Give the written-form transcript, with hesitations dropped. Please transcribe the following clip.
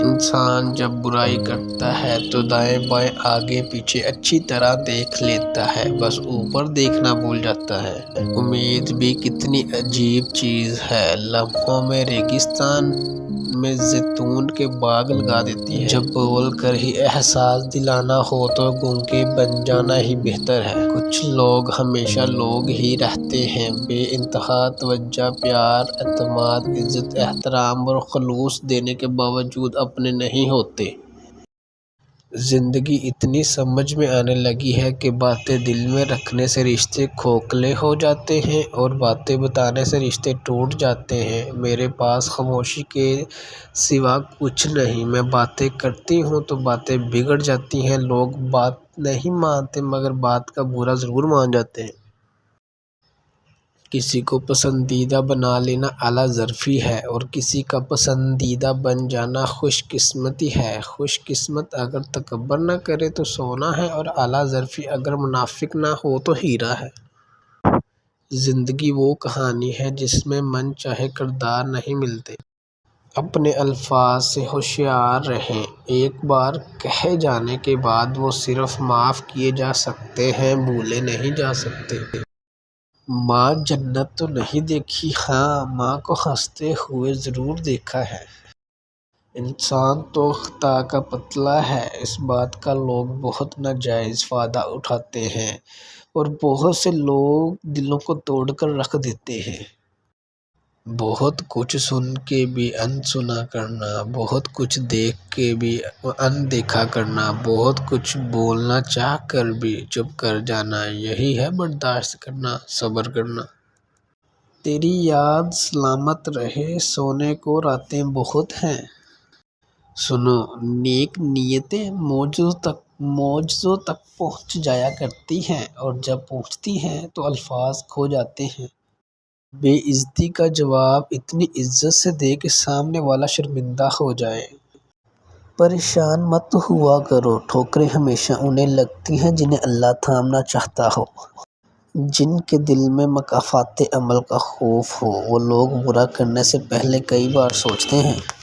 انسان جب برائی کرتا ہے تو دائیں بائیں آگے پیچھے اچھی طرح دیکھ لیتا ہے، بس اوپر دیکھنا بھول جاتا ہے۔ امید بھی کتنی عجیب چیز ہے، لمحوں میں ریگستان میں زیتون کے باغ لگا دیتی ہے۔ جب بول کر ہی احساس دلانا ہو تو گونگے بن جانا ہی بہتر ہے۔ کچھ لوگ ہمیشہ لوگ ہی رہتے ہیں، بے انتہا توجہ، پیار، اعتماد، عزت، احترام اور خلوص دینے کے باوجود اپنے نہیں ہوتے۔ زندگی اتنی سمجھ میں آنے لگی ہے کہ باتیں دل میں رکھنے سے رشتے کھوکھلے ہو جاتے ہیں اور باتیں بتانے سے رشتے ٹوٹ جاتے ہیں۔ میرے پاس خاموشی کے سوا کچھ نہیں، میں باتیں کرتی ہوں تو باتیں بگڑ جاتی ہیں۔ لوگ بات نہیں مانتے مگر بات کا برا ضرور مان جاتے ہیں۔ کسی کو پسندیدہ بنا لینا اعلیٰ ظرفی ہے اور کسی کا پسندیدہ بن جانا خوش قسمتی ہے۔ خوش قسمت اگر تکبر نہ کرے تو سونا ہے اور اعلیٰ ظرفی اگر منافق نہ ہو تو ہیرا ہے۔ زندگی وہ کہانی ہے جس میں من چاہے کردار نہیں ملتے۔ اپنے الفاظ سے ہوشیار رہیں، ایک بار کہے جانے کے بعد وہ صرف معاف کیے جا سکتے ہیں، بھولے نہیں جا سکتے۔ ماں جنت تو نہیں دیکھی، ہاں ماں کو ہنستے ہوئے ضرور دیکھا ہے۔ انسان تو خطا کا پتلا ہے، اس بات کا لوگ بہت ناجائز فائدہ اٹھاتے ہیں اور بہت سے لوگ دلوں کو توڑ کر رکھ دیتے ہیں۔ بہت کچھ سن کے بھی انسنا کرنا، بہت کچھ دیکھ کے بھی اندیکھا کرنا، بہت کچھ بولنا چاہ کر بھی چپ کر جانا، یہی ہے برداشت کرنا، صبر کرنا۔ تیری یاد سلامت رہے، سونے کو راتیں بہت ہیں۔ سنو، نیک نیتیں معجزوں تک پہنچ جایا کرتی ہیں اور جب پہنچتی ہیں تو الفاظ کھو جاتے ہیں۔ بے عزتی کا جواب اتنی عزت سے دے کہ سامنے والا شرمندہ ہو جائے۔ پریشان مت ہوا کرو، ٹھوکریں ہمیشہ انہیں لگتی ہیں جنہیں اللہ تھامنا چاہتا ہو۔ جن کے دل میں مکافات عمل کا خوف ہو، وہ لوگ برا کرنے سے پہلے کئی بار سوچتے ہیں۔